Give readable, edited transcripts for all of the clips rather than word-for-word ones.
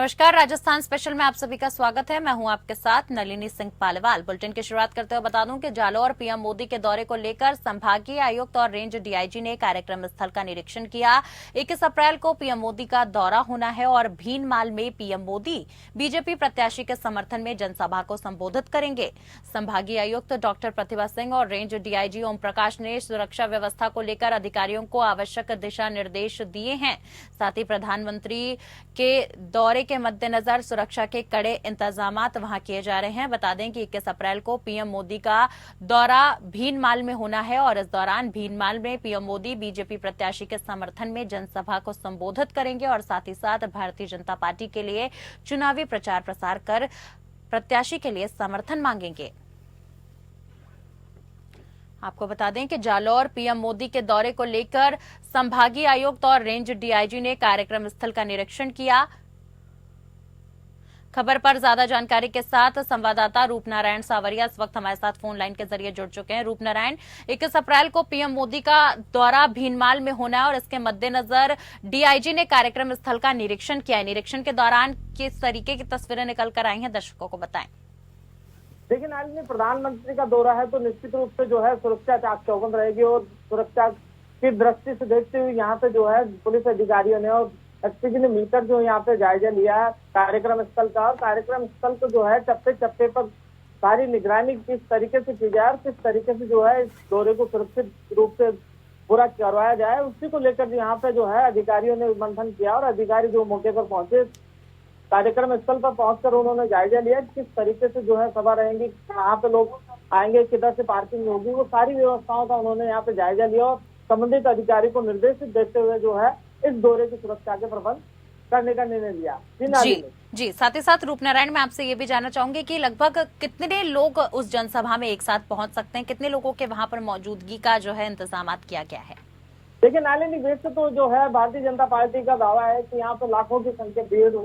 नमस्कार, राजस्थान स्पेशल में आप सभी का स्वागत है। मैं हूं आपके साथ नलिनी सिंह पालीवाल। बुलेटिन की शुरुआत करते हुए बता दूं कि जालौर पीएम मोदी के दौरे को लेकर संभागीय आयुक्त और रेंज डीआईजी ने कार्यक्रम स्थल का निरीक्षण किया। 21 अप्रैल को पीएम मोदी का दौरा होना है और भीनमाल में पीएम मोदी बीजेपी प्रत्याशी के समर्थन में जनसभा को संबोधित करेंगे। संभागीय आयुक्त डॉक्टर प्रतिभा सिंह और रेंज डीआईजी ओम प्रकाश ने सुरक्षा व्यवस्था को लेकर अधिकारियों को आवश्यक दिशा निर्देश दिए हैं। साथ ही प्रधानमंत्री के दौरे के मद्देनजर सुरक्षा के कड़े इंतजामात वहां किए जा रहे हैं। बता दें कि 21 अप्रैल को पीएम मोदी का दौरा भीनमाल में होना है और इस दौरान भीनमाल में पीएम मोदी बीजेपी प्रत्याशी के समर्थन में जनसभा को संबोधित करेंगे और साथ ही साथ भारतीय जनता पार्टी के लिए चुनावी प्रचार प्रसार कर प्रत्याशी के लिए समर्थन मांगेंगे। आपको बता दें कि जालौर पीएम मोदी के दौरे को लेकर संभागीय आयुक्त और रेंज डीआईजी ने कार्यक्रम स्थल का निरीक्षण किया। खबर पर ज्यादा जानकारी के साथ संवाददाता रूपनारायण सावरिया इस वक्त हमारे साथ फोन लाइन के जरिए जुड़ चुके हैं। रूपनारायण, 21 अप्रैल को पीएम मोदी का दौरा भीनमाल में होना है और इसके मद्देनजर डीआईजी ने कार्यक्रम स्थल का निरीक्षण किया है। निरीक्षण के दौरान किस तरीके की तस्वीरें निकल कर आई हैं, दर्शकों को बताएं। देखिए नालिनी, प्रधानमंत्री का दौरा है तो निश्चित रूप से जो है सुरक्षा चाक चौबंद रहेगी और सुरक्षा की दृष्टि से देखते हुए यहाँ पे जो है पुलिस अधिकारियों ने और एसपीजी ने मिलकर जो यहाँ पे जायजा लिया है कार्यक्रम स्थल का। और कार्यक्रम स्थल को जो है चप्पे चप्पे पर सारी निगरानी किस तरीके से की जाए और किस तरीके से जो है इस दौरे को सुरक्षित रूप से पूरा करवाया जाए, उसी को लेकर यहाँ पे जो है अधिकारियों ने मंथन किया। और अधिकारी जो मौके पर पहुंचे, कार्यक्रम स्थल पर पहुंचकर उन्होंने जायजा लिया किस तरीके से जो है सभा रहेंगी, कहाँ पे लोग आएंगे, किधर से पार्किंग होगी, वो सारी व्यवस्थाओं का उन्होंने यहाँ पे जायजा लिया और संबंधित अधिकारी को निर्देशित देते हुए जो है इस दौरे की सुरक्षा के प्रबंध करने का निर्णय लिया। जी, साथ ही साथ रूपनारायण, मैं आपसे ये भी जानना चाहूंगी कि लगभग कितने लोग उस जनसभा में एक साथ पहुंच सकते हैं, कितने लोगों के वहां पर मौजूदगी का जो है इंतजाम किया गया है? देखिए नालिनी, वैसे तो जो है भारतीय जनता पार्टी का दावा है कि यहाँ पर लाखों की संख्या भीड़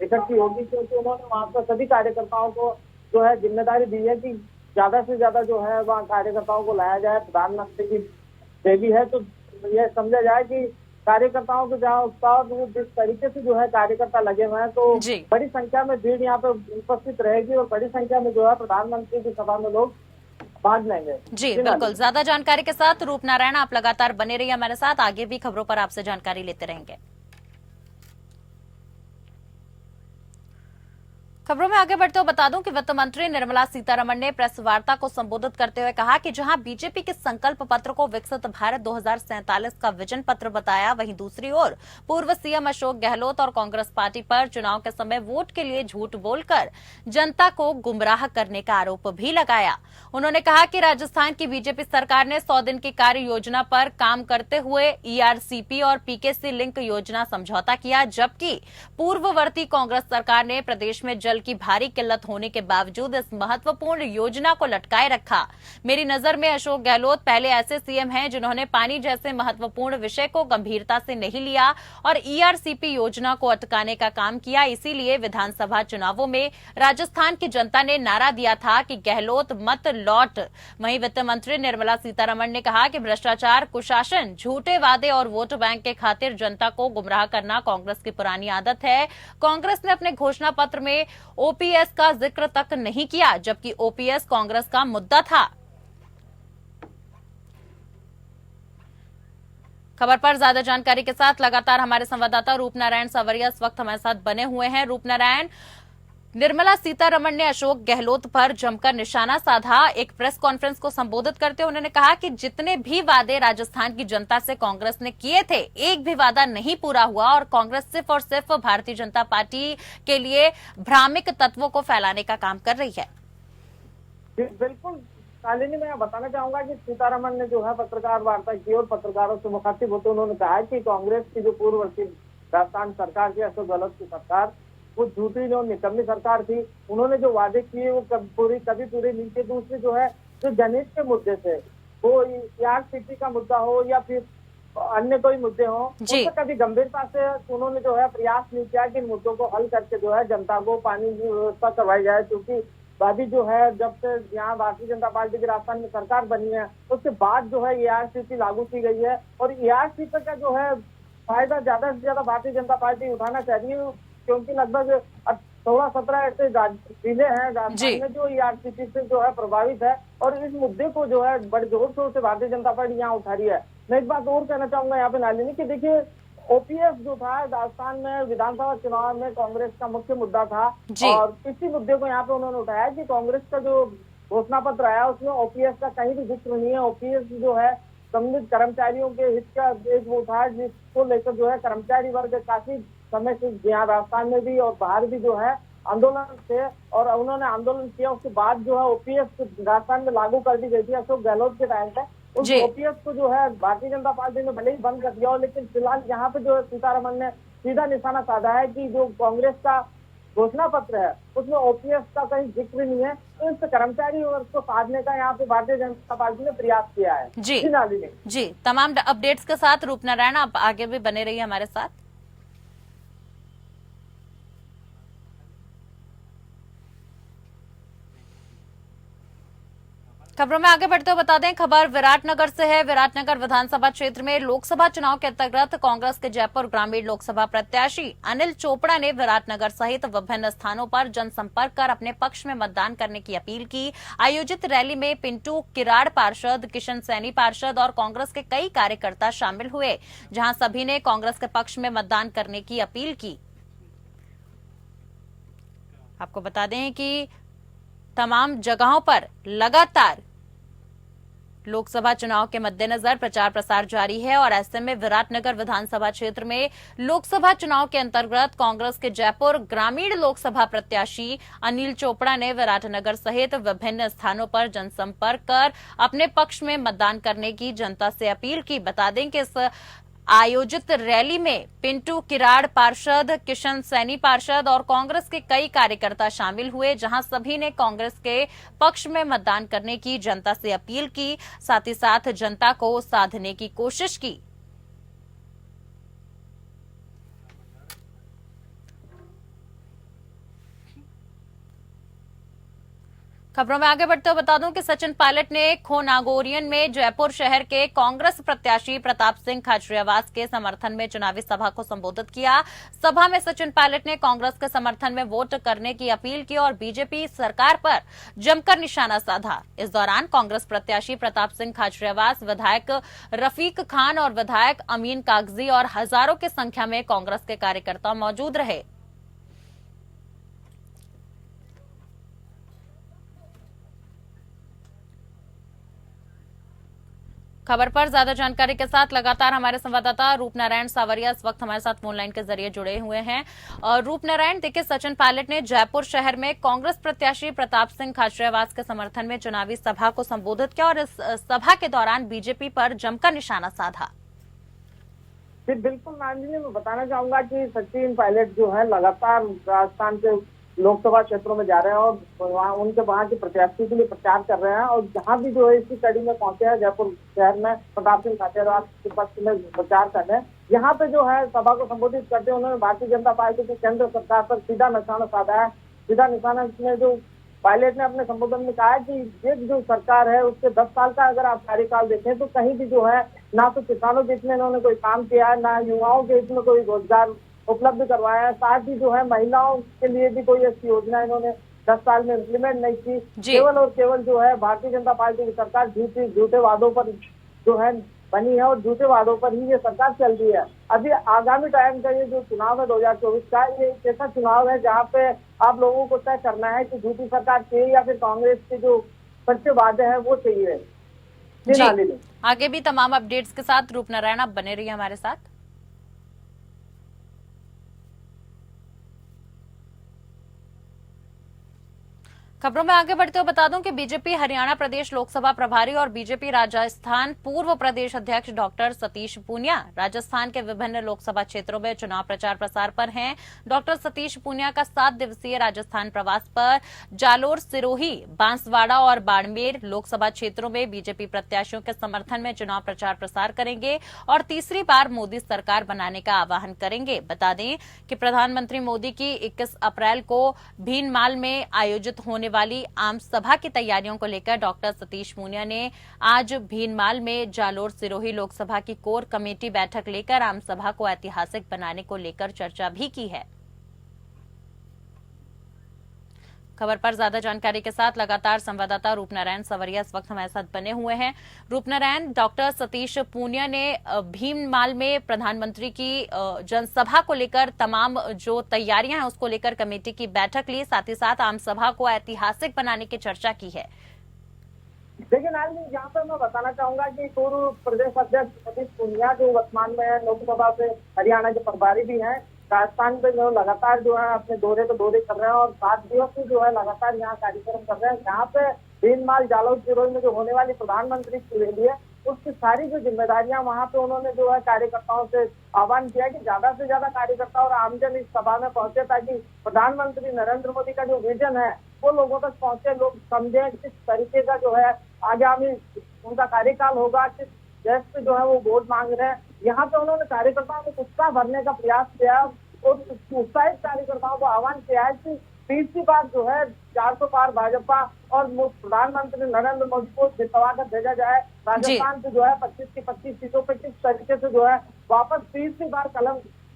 इकट्ठी होगी, क्योंकि उन्होंने वहाँ पर सभी कार्यकर्ताओं को जो है जिम्मेदारी दी है कि ज्यादा से ज्यादा जो है वहाँ कार्यकर्ताओं को लाया जाए। प्रधानमंत्री की देवी है तो यह समझा जाए कि कार्यकर्ताओं को जहाँ उत्साह जिस तरीके से जो है कार्यकर्ता लगे हुए हैं तो बड़ी संख्या में भीड़ यहाँ पे उपस्थित रहेगी और बड़ी संख्या में जो है प्रधानमंत्री की सभा में लोग भाग लेंगे। जी बिल्कुल, ज्यादा जानकारी के साथ रूपनारायण आप लगातार बने रहिए हमारे साथ, आगे भी खबरों पर आपसे जानकारी लेते रहेंगे। खबरों में आगे बढ़ते हुए बता दूं कि वित्त मंत्री निर्मला सीतारमण ने प्रेस वार्ता को संबोधित करते हुए कहा कि जहां बीजेपी के संकल्प पत्र को विकसित भारत 2047 का विजन पत्र बताया, वहीं दूसरी ओर पूर्व सीएम अशोक गहलोत और कांग्रेस पार्टी पर चुनाव के समय वोट के लिए झूठ बोलकर जनता को गुमराह करने का आरोप भी लगाया। उन्होंने कहा कि राजस्थान की बीजेपी सरकार ने 100 दिन की कार्य योजना पर काम करते हुए ईआरसीपी और पीकेसी लिंक योजना समझौता किया, जबकि पूर्ववर्ती कांग्रेस सरकार ने प्रदेश में जल की भारी किल्लत होने के बावजूद इस महत्वपूर्ण योजना को लटकाए रखा। मेरी नजर में अशोक गहलोत पहले ऐसे सीएम हैं जिन्होंने पानी जैसे महत्वपूर्ण विषय को गंभीरता से नहीं लिया और ईआरसीपी योजना को अटकाने का काम किया। इसीलिए विधानसभा चुनावों में राजस्थान की जनता ने नारा दिया था कि गहलोत मत लौट। वहीं वित्त मंत्री निर्मला सीतारमण ने कहा कि भ्रष्टाचार, कुशासन, झूठे वादे और वोट बैंक के खातिर जनता को गुमराह करना कांग्रेस की पुरानी आदत है। कांग्रेस ने अपने घोषणा पत्र में ओपीएस का जिक्र तक नहीं किया, जबकि ओपीएस कांग्रेस का मुद्दा था। खबर पर ज्यादा जानकारी के साथ लगातार हमारे संवाददाता रूपनारायण सावरिया इस वक्त हमारे साथ बने हुए हैं। रूपनारायण, निर्मला सीतारमण ने अशोक गहलोत पर जमकर निशाना साधा। एक प्रेस कॉन्फ्रेंस को संबोधित करते हुए उन्होंने कहा कि जितने भी वादे राजस्थान की जनता से कांग्रेस ने किए थे, एक भी वादा नहीं पूरा हुआ और कांग्रेस सिर्फ और सिर्फ भारतीय जनता पार्टी के लिए भ्रामक तत्वों को फैलाने का काम कर रही है। बिल्कुल शालिनी, मैं बताना चाहूंगा कि सीतारमण ने जो है पत्रकार वार्ता की और पत्रकारों से मुखातिब होते उन्होंने कहा कि कांग्रेस की जो पूर्ववर्ती राजस्थान सरकार थी, अशोक गहलोत की सरकार, वो झूठी और निकम्मी सरकार थी। उन्होंने जो वादे किए वो कभी पूरे नहीं किए। दूसरे जो है जो जनहित के मुद्दे थे, वो ईआरसीपी का मुद्दा हो या फिर अन्य कोई मुद्दे हो, उससे कभी गंभीरता से उन्होंने जो है प्रयास नहीं किया कि इन मुद्दों को हल करके जो है जनता को पानी की व्यवस्था करवाई जाए। क्योंकि अभी जो है जब से यहाँ भारतीय जनता पार्टी की राजस्थान में सरकार बनी है उसके बाद जो है ईआरसीपी लागू की गई है और ईआरसीपी का जो है फायदा ज्यादा से ज्यादा भारतीय जनता पार्टी उठाना चाह रही है। क्योंकि लगभग 16-17 ऐसे जिले हैं राजस्थान में जो ईआरसीपी से जो है प्रभावित है, और इस मुद्दे को जो है बड़े जोर शोर से भारतीय जनता पार्टी यहाँ उठा रही है। मैं एक बात और कहना चाहूंगा यहाँ पे नालिनी की, देखिए ओपीएस जो था राजस्थान में विधानसभा चुनाव में कांग्रेस का मुख्य मुद्दा था, और इसी मुद्दे को यहाँ पे उन्होंने उठाया कि कांग्रेस का जो घोषणा पत्र आया उसमें ओपीएस का कहीं भी जिक्र नहीं है। ओपीएस जो है संबंधित कर्मचारियों के हित का एक वो था, जिसको लेकर जो है कर्मचारी वर्ग काफी समय से यहाँ राजस्थान में भी और बाहर भी जो है आंदोलन थे, और उन्होंने आंदोलन किया। उसके बाद जो है ओपीएस राजस्थान में लागू कर दी गई थी अशोक गहलोत के टाइम पे। उस ओपीएस को जो है भारतीय जनता पार्टी ने भले ही बंद कर दिया हो, लेकिन फिलहाल यहाँ पे जो है सीतारमण ने सीधा निशाना साधा है कि जो कांग्रेस का घोषणा पत्र है उसमें ओपीएस का कहीं जिक्र नहीं है। तो इस कर्मचारी वर्ग को साधने का यहाँ पे भारतीय जनता पार्टी ने प्रयास किया है। जी, तमाम अपडेट्स के साथ रूपनारायण आप आगे भी बने रहिए हमारे साथ। खबरों में आगे बढ़ते हुए बता दें, खबर विराटनगर से है। विराटनगर विधानसभा क्षेत्र में लोकसभा चुनाव के अंतर्गत कांग्रेस के जयपुर ग्रामीण लोकसभा प्रत्याशी अनिल चोपड़ा ने विराटनगर सहित विभिन्न स्थानों पर जनसंपर्क कर अपने पक्ष में मतदान करने की अपील की। आयोजित रैली में पिंटू किराड़ पार्षद, किशन सैनी पार्षद और कांग्रेस के कई कार्यकर्ता शामिल हुए, जहां सभी ने कांग्रेस के पक्ष में मतदान करने की अपील की। आपको बता दें कि तमाम जगहों पर लगातार लोकसभा चुनाव के मद्देनजर प्रचार प्रसार जारी है, और ऐसे में विराटनगर विधानसभा क्षेत्र में लोकसभा चुनाव के अंतर्गत कांग्रेस के जयपुर ग्रामीण लोकसभा प्रत्याशी अनिल चोपड़ा ने विराटनगर सहित विभिन्न स्थानों पर जनसंपर्क कर अपने पक्ष में मतदान करने की जनता से अपील की। बता दें कि इस आयोजित रैली में पिंटू किराड़ पार्षद, किशन सैनी पार्षद और कांग्रेस के कई कार्यकर्ता शामिल हुए, जहां सभी ने कांग्रेस के पक्ष में मतदान करने की जनता से अपील की, साथ ही साथ जनता को साधने की कोशिश की। खबरों में आगे बढ़ते हुए बता दूं कि सचिन पायलट ने खोनागोरियन में जयपुर शहर के कांग्रेस प्रत्याशी प्रताप सिंह खाचरियावास के समर्थन में चुनावी सभा को संबोधित किया। सभा में सचिन पायलट ने कांग्रेस के समर्थन में वोट करने की अपील की और बीजेपी सरकार पर जमकर निशाना साधा। इस दौरान कांग्रेस प्रत्याशी प्रताप सिंह खाचरियावास, विधायक रफीक खान और विधायक अमीन कागजी और हजारों की संख्या में कांग्रेस के कार्यकर्ता मौजूद रहे। खबर पर ज्यादा जानकारी के साथ लगातार हमारे संवाददाता रूपनारायण सावरिया इस वक्त हमारे साथ फोन लाइन के जरिए जुड़े हुए हैं। और रूपनारायण, देखिए सचिन पायलट ने जयपुर शहर में कांग्रेस प्रत्याशी प्रताप सिंह खाचरियावास के समर्थन में चुनावी सभा को संबोधित किया और इस सभा के दौरान बीजेपी पर जमकर निशाना साधा। बिल्कुल नानजी, मैं बताना चाहूंगा कि सचिन पायलट जो है लगातार राजस्थान के लोकसभा क्षेत्रों में जा रहे हैं और वहाँ के प्रत्याशी के लिए प्रचार कर रहे हैं, और जहाँ भी जो है इसी कड़ी में पहुंचे हैं जयपुर शहर में प्रताप सिंह खाचरियावास के पक्ष में प्रचार कर रहे हैं। यहाँ पे जो है सभा को संबोधित करते हुए उन्होंने भारतीय जनता पार्टी की केंद्र सरकार पर सीधा निशाना साधा है। सीधा निशाना में जो पायलट ने अपने संबोधन में कहा है कि ये जो सरकार है उसके 10 साल का अगर आप कार्यकाल देखें तो कहीं भी जो है ना तो किसानों के हित में इन्होंने कोई काम किया है, ना युवाओं के हित में कोई रोजगार उपलब्ध करवाया है, साथ ही जो है महिलाओं के लिए भी कोई ऐसी योजना इन्होंने 10 साल में इम्प्लीमेंट नहीं की। केवल और केवल जो है भारतीय जनता पार्टी की सरकार झूठे वादों पर जो है बनी है और झूठे वादों पर ही ये सरकार चल रही है। अभी आगामी टाइम का ये जो चुनाव है 2024 का, ये एक ऐसा चुनाव है जहाँ पे आप लोगों को तय करना है कि झूठी सरकार चाहिए या फिर कांग्रेस के जो सच्चे वादे हैं वो चाहिए। जी, आगे भी तमाम अपडेट्स के साथ रूपनारायण आप बने रहिए हमारे साथ। खबरों में आगे बढ़ते हुए बता दूं कि बीजेपी हरियाणा प्रदेश लोकसभा प्रभारी और बीजेपी राजस्थान पूर्व प्रदेश अध्यक्ष डॉक्टर सतीश पूनिया राजस्थान के विभिन्न लोकसभा क्षेत्रों में चुनाव प्रचार प्रसार पर हैं। डॉक्टर सतीश पूनिया का 7 दिवसीय राजस्थान प्रवास पर जालोर, सिरोही, बांसवाड़ा और बाड़मेर लोकसभा क्षेत्रों में बीजेपी प्रत्याशियों के समर्थन में चुनाव प्रचार प्रसार करेंगे और तीसरी बार मोदी सरकार बनाने का आह्वान करेंगे। बता दें कि प्रधानमंत्री मोदी की 21 अप्रैल को भीनमाल में आयोजित होने वाली आम सभा की तैयारियों को लेकर डॉक्टर सतीश पूनिया ने आज भीनमाल में जालोर सिरोही लोकसभा की कोर कमेटी बैठक लेकर आम सभा को ऐतिहासिक बनाने को लेकर चर्चा भी की है। खबर पर ज्यादा जानकारी के साथ लगातार संवाददाता रूपनारायण सवरिया इस वक्त हमारे साथ बने हुए हैं। रूपनारायण, डॉक्टर सतीश पूनिया ने भीममाल में प्रधानमंत्री की जनसभा को लेकर तमाम जो तैयारियां हैं उसको लेकर कमेटी की बैठक ली, साथ ही साथ आम सभा को ऐतिहासिक बनाने की चर्चा की है। देखिए नाली, यहाँ पर मैं बताना चाहूंगा कि पूर्व प्रदेश अध्यक्ष सतीश पूनिया जो वर्तमान में लोकसभा से हरियाणा के प्रभारी भी हैं, राजस्थान पे जो लगातार जो है अपने दौरे कर रहे हैं और 7 दिवसीय जो है लगातार यहाँ कार्यक्रम कर रहे हैं। यहाँ पे भीममाल जालौन सिरोही में जो होने वाली प्रधानमंत्री की रैली है उसकी सारी जो जिम्मेदारियां वहाँ पे उन्होंने जो है कार्यकर्ताओं से आह्वान किया कि ज्यादा से ज्यादा कार्यकर्ता और आमजन इस सभा में पहुंचे ताकि प्रधानमंत्री नरेंद्र मोदी का जो विजन है वो लोगों तक पहुंचे, लोग समझे किस तरीके का जो है आगामी उनका कार्यकाल होगा, किस देश पे जो है वो वोट मांग रहे हैं। यहाँ पे उन्होंने कार्यकर्ताओं को उत्साह भरने का प्रयास किया और उत्साहित कार्यकर्ताओं को आह्वान किया है कि तीसरी बार जो है 400 पार भाजपा और प्रधानमंत्री नरेंद्र मोदी को जितवा कर भेजा जाए। राजस्थान से जो है 25 की 25 सीटों पे किस तरीके से जो है वापस तीसरी बार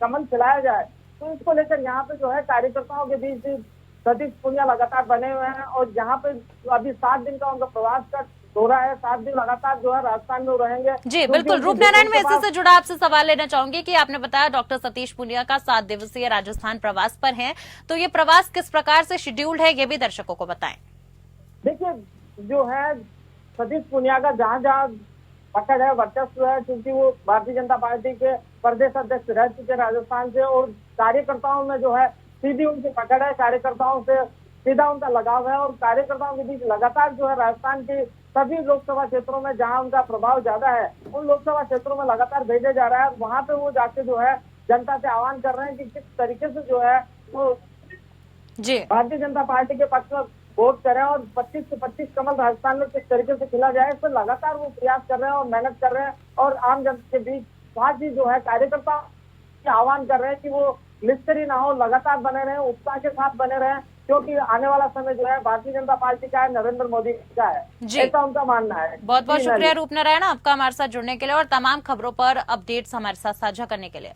कमल खिलाया जाए, तो इसको लेकर यहाँ पे जो है कार्यकर्ताओं के बीच सतीश पूनिया लगातार बने हुए हैं और यहाँ पे अभी 7 दिन का उनका प्रवास का दौरा है। 7 दिन लगातार जो है राजस्थान में रहेंगे। जी बिल्कुल रूपनारायण, मैं इसी से जुड़ा आपसे सवाल लेना चाहूंगी कि आपने बताया डॉक्टर सतीश पूनिया का 7 दिवसीय राजस्थान प्रवास पर है, तो ये प्रवास किस प्रकार से शेड्यूल्ड है ये भी दर्शकों को बताएं। देखिए जो है सतीश पूनिया का जहाँ जहाँ पकड़ है, वर्चस्व है, क्योंकि वो भारतीय जनता पार्टी के प्रदेश अध्यक्ष रह चुके राजस्थान से और कार्यकर्ताओं में जो है सीधी उनकी पकड़ है, कार्यकर्ताओं से सीधा उनका लगाव है और कार्यकर्ताओं के बीच लगातार जो है राजस्थान की सभी लोकसभा क्षेत्रों में जहां उनका प्रभाव ज्यादा है उन लोकसभा क्षेत्रों में लगातार भेजा जा रहा है। वहां पे वो जाके जो है जनता से आह्वान कर रहे हैं कि किस तरीके से जो है वो जी भारतीय जनता पार्टी के पक्ष में वोट करें और 25 से 25 कमल राजस्थान में किस तरीके से खिला जाए, इस पर लगातार वो प्रयास कर रहे हैं और मेहनत कर रहे हैं और आम जनता के बीच साथ ही जो है कार्यकर्ता आह्वान कर रहे हैं कि वो निष्क्रिय ना हो, लगातार बने रहे, उत्साह के साथ बने रहे, क्योंकि आने वाला समय जो है भारतीय जनता पार्टी का है, नरेंद्र मोदी का है, ऐसा उनका मानना है। बहुत बहुत शुक्रिया रूपनारायण आपका हमारे साथ जुड़ने के लिए और तमाम खबरों पर अपडेट्स हमारे साथ साझा करने के लिए।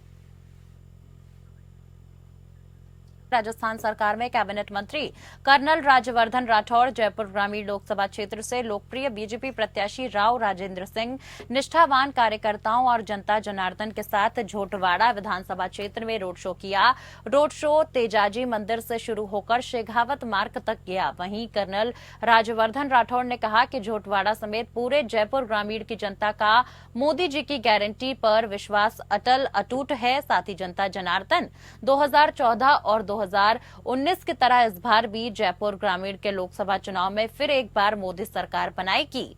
राजस्थान सरकार में कैबिनेट मंत्री कर्नल राज्यवर्धन राठौड़ जयपुर ग्रामीण लोकसभा क्षेत्र से लोकप्रिय बीजेपी प्रत्याशी राव राजेंद्र सिंह निष्ठावान कार्यकर्ताओं और जनता जनार्दन के साथ झोटवाड़ा विधानसभा क्षेत्र में रोड शो किया। रोड शो तेजाजी मंदिर से शुरू होकर शेखावत मार्ग तक गया। वहीं कर्नल राज्यवर्धन राठौड़ ने कहा कि झोटवाड़ा समेत पूरे जयपुर ग्रामीण की जनता का मोदी जी की गारंटी पर विश्वास अटल अटूट है। साथ ही जनता जनार्दन 2014 और 2019 की तरह इस बार भी जयपुर ग्रामीण के लोकसभा चुनाव में फिर एक बार मोदी सरकार बनाएगी।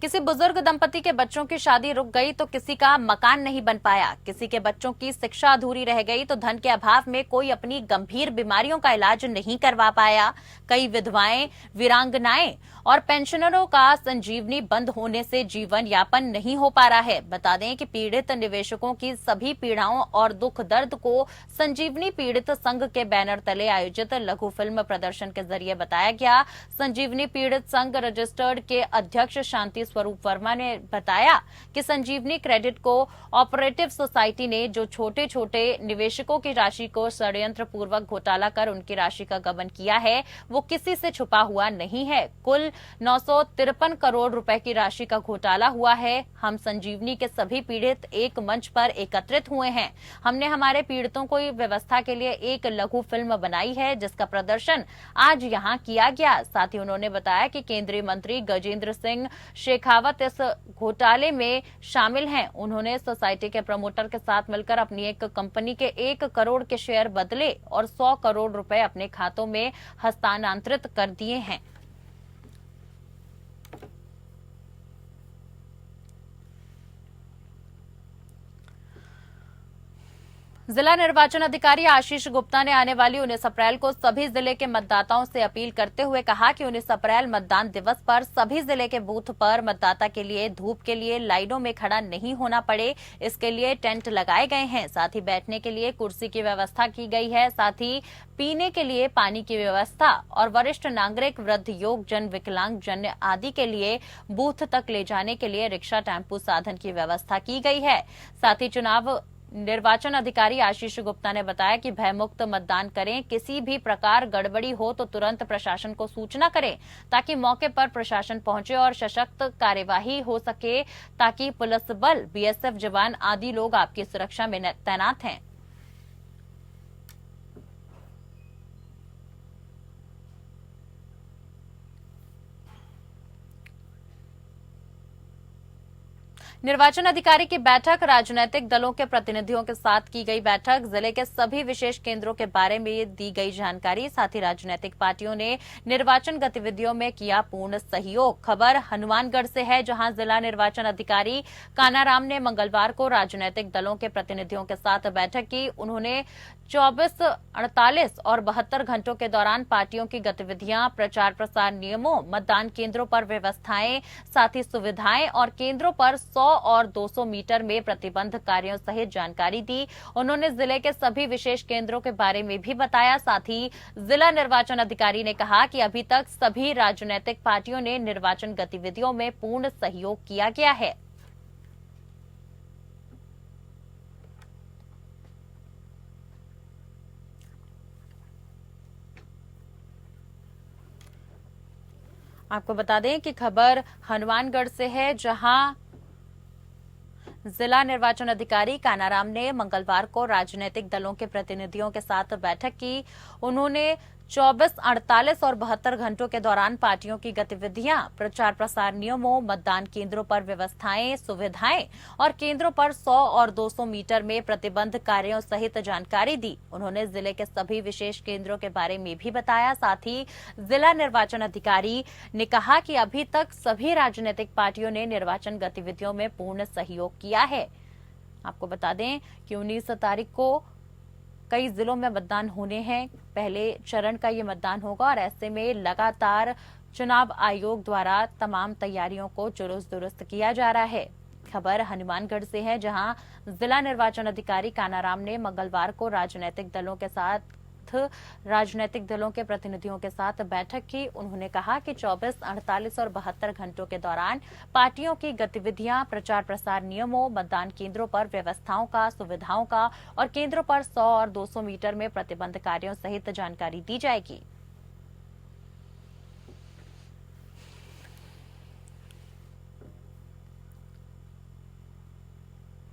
किसी बुजुर्ग दंपति के बच्चों की शादी रुक गई तो किसी का मकान नहीं बन पाया, किसी के बच्चों की शिक्षा अधूरी रह गई तो धन के अभाव में कोई अपनी गंभीर बीमारियों का इलाज नहीं करवा पाया। कई विधवाएं, वीरांगनाएं और पेंशनरों का संजीवनी बंद होने से जीवन यापन नहीं हो पा रहा है। बता दें कि पीड़ित निवेशकों की सभी पीड़ाओं और दुख दर्द को संजीवनी पीड़ित संघ के बैनर तले आयोजित लघु फिल्म प्रदर्शन के जरिए बताया गया। संजीवनी पीड़ित संघ रजिस्टर्ड के अध्यक्ष शांति स्वरूप वर्मा ने बताया कि संजीवनी क्रेडिट को ऑपरेटिव सोसाइटी ने जो छोटे छोटे निवेशकों की राशि को षड्यंत्र पूर्वक घोटाला कर उनकी राशि का गबन किया है वो किसी से छुपा हुआ नहीं है। कुल 953 करोड़ रुपए की राशि का घोटाला हुआ है। हम संजीवनी के सभी पीड़ित एक मंच पर एकत्रित हुए हैं। हमने हमारे पीड़ितों को व्यवस्था के लिए एक लघु फिल्म बनाई है जिसका प्रदर्शन आज यहां किया गया। साथ ही उन्होंने बताया कि केंद्रीय मंत्री गजेंद्र सिंह शेखावत इस घोटाले में शामिल हैं। उन्होंने सोसाइटी के प्रमोटर के साथ मिलकर अपनी एक कंपनी के 1 करोड़ के शेयर बदले और 100 करोड़ रुपए अपने खातों में हस्तांतरित कर दिए हैं। जिला निर्वाचन अधिकारी आशीष गुप्ता ने आने वाली 19 अप्रैल को सभी जिले के मतदाताओं से अपील करते हुए कहा कि 19 अप्रैल मतदान दिवस पर सभी जिले के बूथ पर मतदाता के लिए धूप के लिए लाइनों में खड़ा नहीं होना पड़े, इसके लिए टेंट लगाए गए हैं। साथ ही बैठने के लिए कुर्सी की व्यवस्था की गई है। साथ ही पीने के लिए पानी की व्यवस्था और वरिष्ठ नागरिक, वृद्ध, योग जन, विकलांग जन आदि के लिए बूथ तक ले जाने के लिए रिक्शा, टेम्पू साधन की व्यवस्था की गई है। साथ ही चुनाव निर्वाचन अधिकारी आशीष गुप्ता ने बताया कि भयमुक्त मतदान करें, किसी भी प्रकार गड़बड़ी हो तो तुरंत प्रशासन को सूचना करें ताकि मौके पर प्रशासन पहुंचे और सशक्त कार्यवाही हो सके, ताकि पुलिस बल, बीएसएफ जवान आदि लोग आपकी सुरक्षा में तैनात हैं। निर्वाचन अधिकारी की बैठक, राजनीतिक दलों के प्रतिनिधियों के साथ की गई बैठक, जिले के सभी विशेष केंद्रों के बारे में दी गई जानकारी। साथ ही राजनीतिक पार्टियों ने निर्वाचन गतिविधियों में किया पूर्ण सहयोग। खबर हनुमानगढ़ से है, जहां जिला निर्वाचन अधिकारी कानाराम ने मंगलवार को राजनीतिक दलों के प्रतिनिधियों के साथ बैठक की। उन्होंने 24, 48 और 72 घंटों के दौरान पार्टियों की गतिविधियां, प्रचार प्रसार नियमों, मतदान केंद्रों पर व्यवस्थाएं, साथ ही सुविधाएं और केंद्रों पर 100 और 200 मीटर में प्रतिबंध कार्यों सहित जानकारी दी। उन्होंने जिले के सभी विशेष केंद्रों के बारे में भी बताया। साथ ही जिला निर्वाचन अधिकारी ने कहा कि अभी तक सभी राजनीतिक पार्टियों ने निर्वाचन गतिविधियों में पूर्ण सहयोग किया गया है। आपको बता दें कि खबर हनुमानगढ़ से है, जहां जिला निर्वाचन अधिकारी कानाराम ने मंगलवार को राजनीतिक दलों के प्रतिनिधियों के साथ बैठक की। उन्होंने 24, 48 और 72 घंटों के दौरान पार्टियों की गतिविधियां, प्रचार प्रसार नियमों, मतदान केंद्रों पर व्यवस्थाएं, सुविधाएं और केंद्रों पर 100 और 200 मीटर में प्रतिबंध कार्यों सहित जानकारी दी। उन्होंने जिले के सभी विशेष केंद्रों के बारे में भी बताया। साथ ही जिला निर्वाचन अधिकारी ने कहा कि अभी तक सभी राजनीतिक पार्टियों ने निर्वाचन गतिविधियों में पूर्ण सहयोग किया है। आपको बता दें कि 19 तारीख को कई जिलों में मतदान होने हैं। पहले चरण का ये मतदान होगा और ऐसे में लगातार चुनाव आयोग द्वारा तमाम तैयारियों को चुस्त दुरुस्त किया जा रहा है। खबर हनुमानगढ़ से है, जहां जिला निर्वाचन अधिकारी कानाराम ने मंगलवार को राजनीतिक दलों के प्रतिनिधियों के साथ बैठक की। उन्होंने कहा कि 24, 48 और 72 घंटों के दौरान पार्टियों की गतिविधियां, प्रचार प्रसार नियमों, मतदान केंद्रों पर व्यवस्थाओं का, सुविधाओं का और केंद्रों पर 100 और 200 मीटर में प्रतिबंध कार्यों सहित जानकारी दी जाएगी।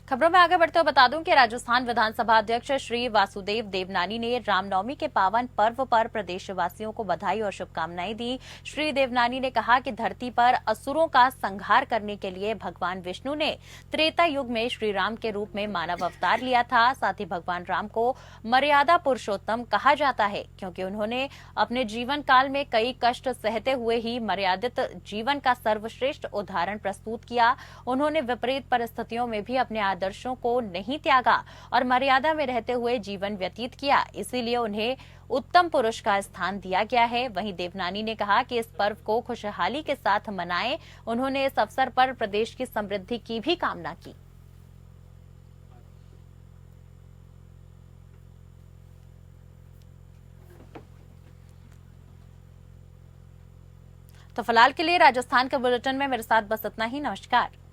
खबरों में आगे बढ़ते हुए बता दूं कि राजस्थान विधानसभा अध्यक्ष श्री वासुदेव देवनानी ने रामनवमी के पावन पर्व पर प्रदेशवासियों को बधाई और शुभकामनाएं दी। श्री देवनानी ने कहा कि धरती पर असुरों का संहार करने के लिए भगवान विष्णु ने त्रेता युग में श्री राम के रूप में मानव अवतार लिया था। साथ ही भगवान राम को मर्यादा पुरुषोत्तम कहा जाता है, क्योंकि उन्होंने अपने जीवन काल में कई कष्ट सहते हुए ही मर्यादित जीवन का सर्वश्रेष्ठ उदाहरण प्रस्तुत किया। उन्होंने विपरीत परिस्थितियों में भी अपने आदर्शों को नहीं त्यागा और मर्यादा में रहते हुए जीवन व्यतीत किया, इसीलिए उन्हें उत्तम पुरुष का स्थान दिया गया है। वहीं देवनानी ने कहा कि इस पर्व को खुशहाली के साथ मनाएं। उन्होंने इस अवसर पर प्रदेश की समृद्धि की भी कामना की। तो फिलहाल के लिए राजस्थान के बुलेटिन में मेरे साथ बस इतना ही। नमस्कार।